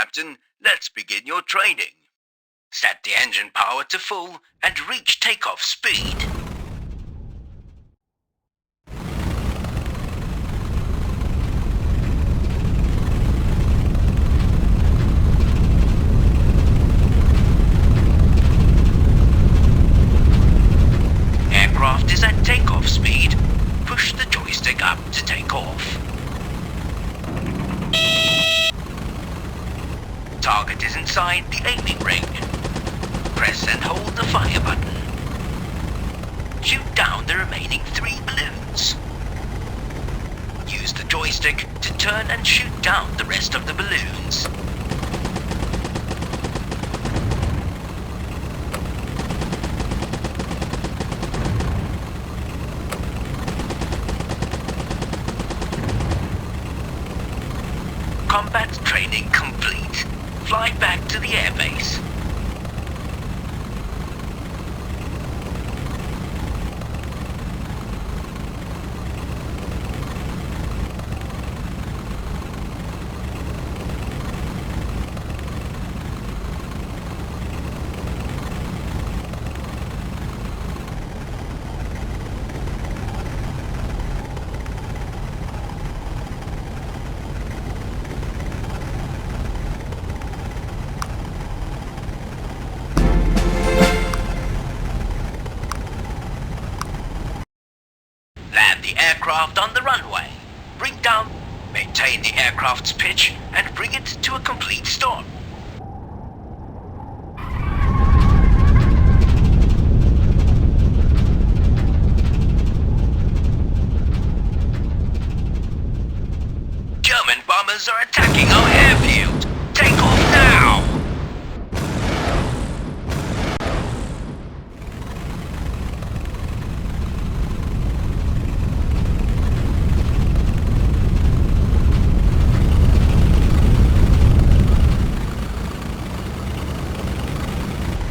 Captain. Let's begin your training. Set the engine power to full and reach takeoff speed. Aircraft is at takeoff speed. Push the joystick up to take off. Target is inside the aiming ring. Press and hold the fire button. Shoot down the remaining 3 balloons. Use the joystick to turn and shoot down the rest of the balloons. Combat training complete. Fly back to the airbase. Land the aircraft on the runway. Bring down, maintain the aircraft's pitch, and bring it to a complete stop. German bombers are attacking our airfield. Take off now!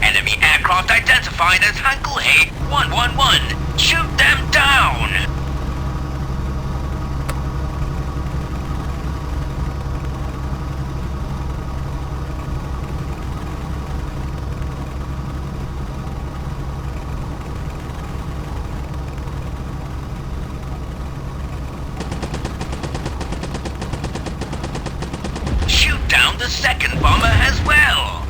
Enemy aircraft identified as Hankel 111. Shoot them down! Shoot down the second bomber as well!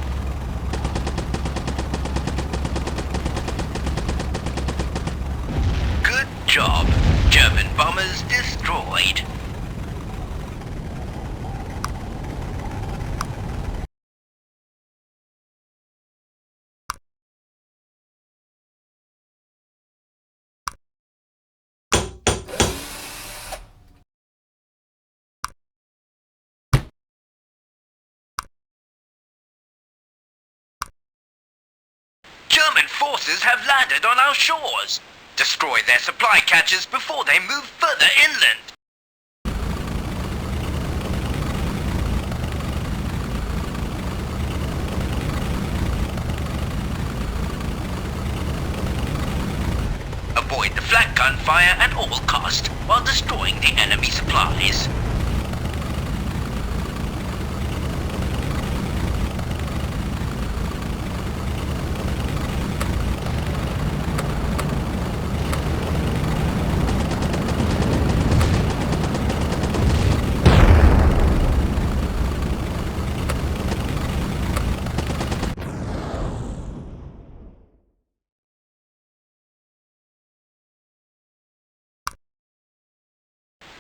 Good job. German bombers destroyed. German forces have landed on our shores. Destroy their supply catches before they move further inland. Avoid the flak gun fire at all cost while destroying the enemy supplies.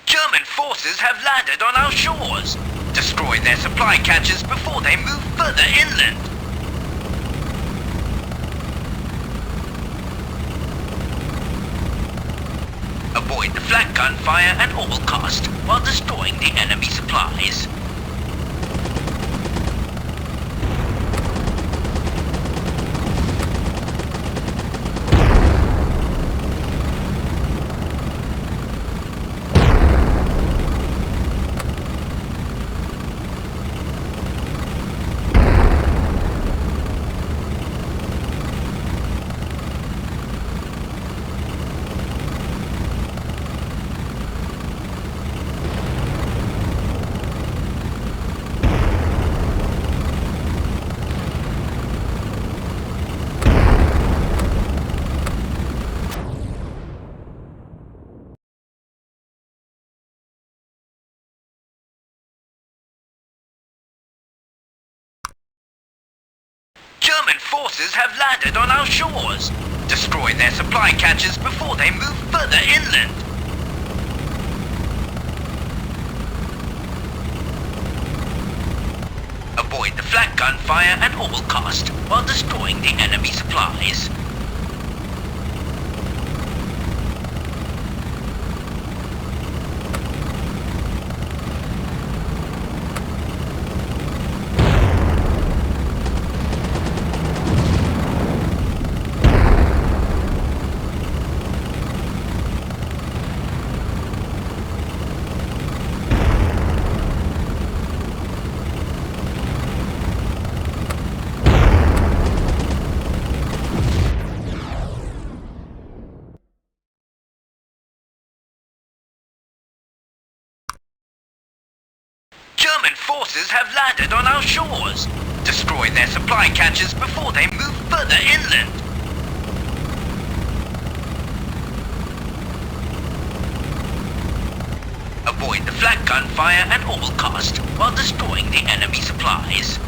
German forces have landed on our shores. Destroy their supply catches before they move further inland. Avoid the flak gun fire at all cost while destroying the enemy supplies. German forces have landed on our shores. Destroy their supply catches before they move further inland. Avoid the flak gun fire at all cost while destroying the enemy supplies. German forces have landed on our shores. Destroy their supply catches before they move further inland. Avoid the flak gun fire at all cost while destroying the enemy supplies.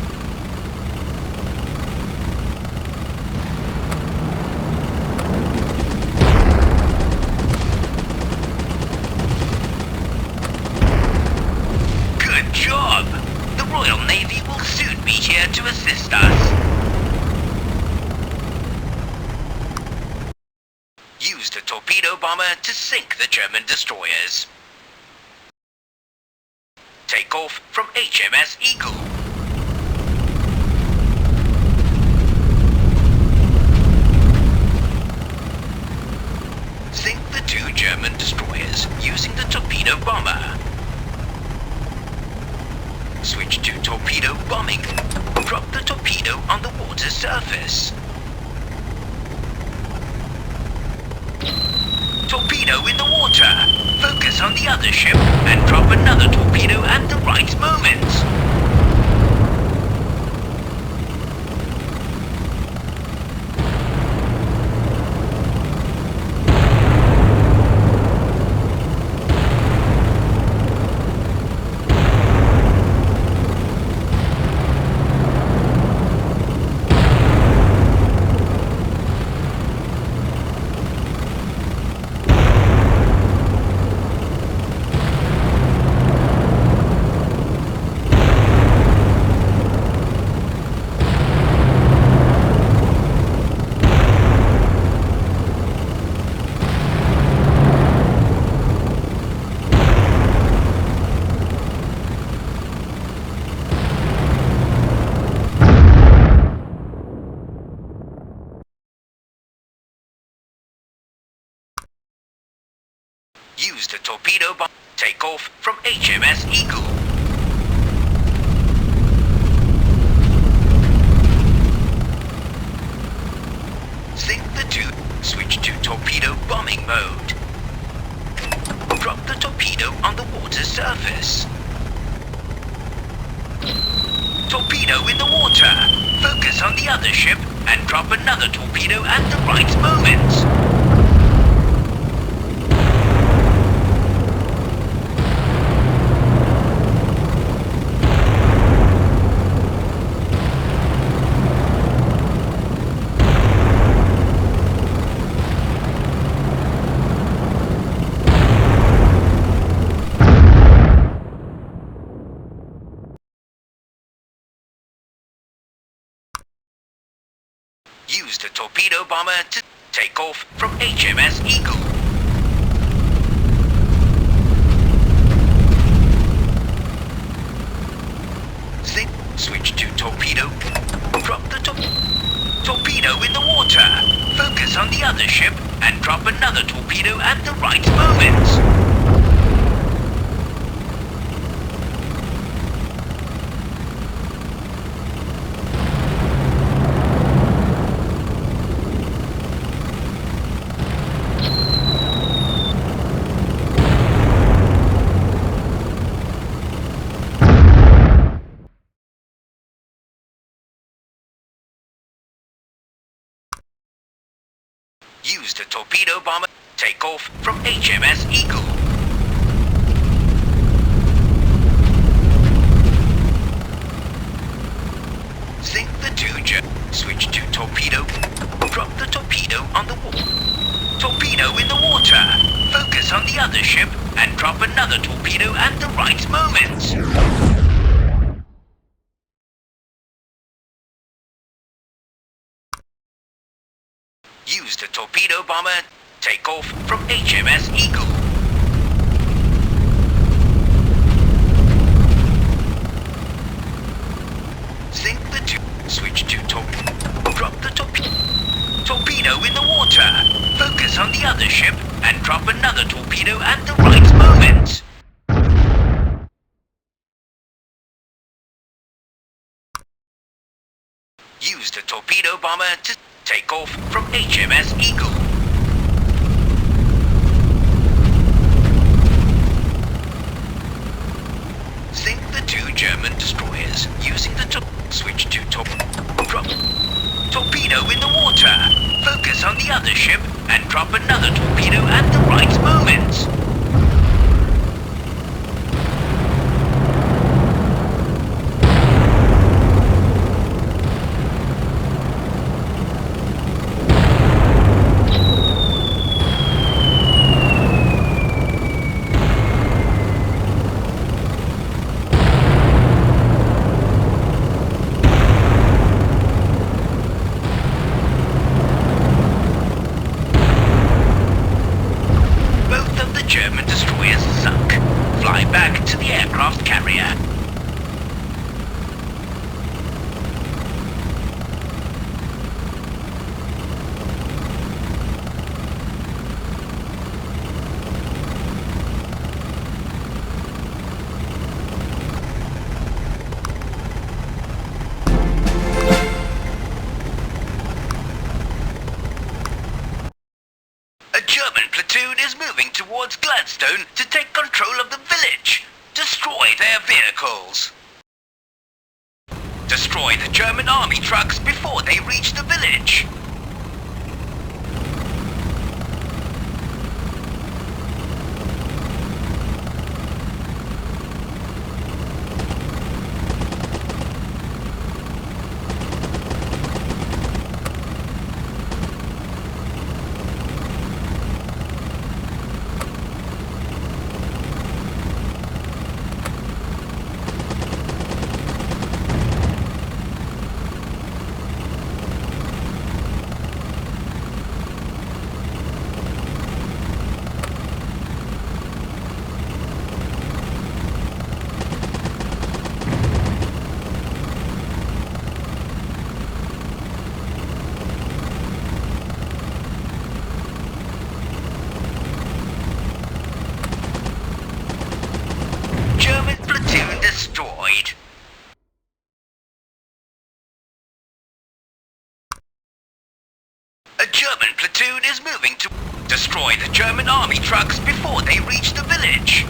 Good job! The Royal Navy will soon be here to assist us. Use the torpedo bomber to sink the German destroyers. Take off from HMS Eagle. Sink the 2 German destroyers using the torpedo bomber. Switch to torpedo bombing. Drop the torpedo on the water surface. Torpedo in the water. Focus on the other ship and drop another torpedo at the right moment. Use the torpedo bomb. Take off from HMS Eagle. Sink the 2. Switch to torpedo bombing mode. Drop the torpedo on the water surface. Torpedo in the water. Focus on the other ship and drop another torpedo at the right moment. Use the torpedo bomber to take off from HMS Eagle. Switch to torpedo. Drop the torpedo in the water. Focus on the other ship and drop another torpedo at the right moment. Use the torpedo bomber. Take off from HMS Eagle. Sink the two switch to torpedo. Drop the torpedo on the wall. Torpedo in the water. Focus on the other ship and drop another torpedo at the right moment. Use the torpedo bomber. Take off from HMS Eagle. Sink the switch to torpedo. Drop the torpedo in the water. Focus on the other ship and drop another torpedo at the right moment. Use the torpedo bomber to take off from HMS Eagle. Sink the two German destroyers using the switch to drop torpedo in the water. Focus on the other ship and drop another torpedo at the right moment. German destroyers sunk. Fly back to the aircraft carrier. A German platoon is moving towards Gladstone to take control of the village. Destroy their vehicles. Destroy the German army trucks before they reach the village. German platoon destroyed. A German platoon is moving to destroy the German army trucks before they reach the village.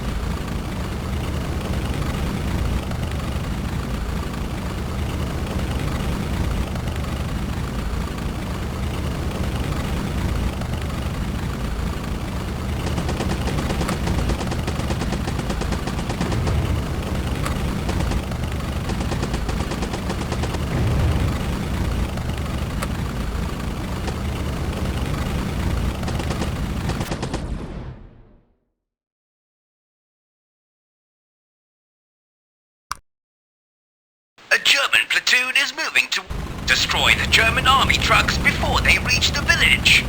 A German platoon is moving to destroy the German army trucks before they reach the village.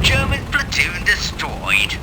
German platoon destroyed.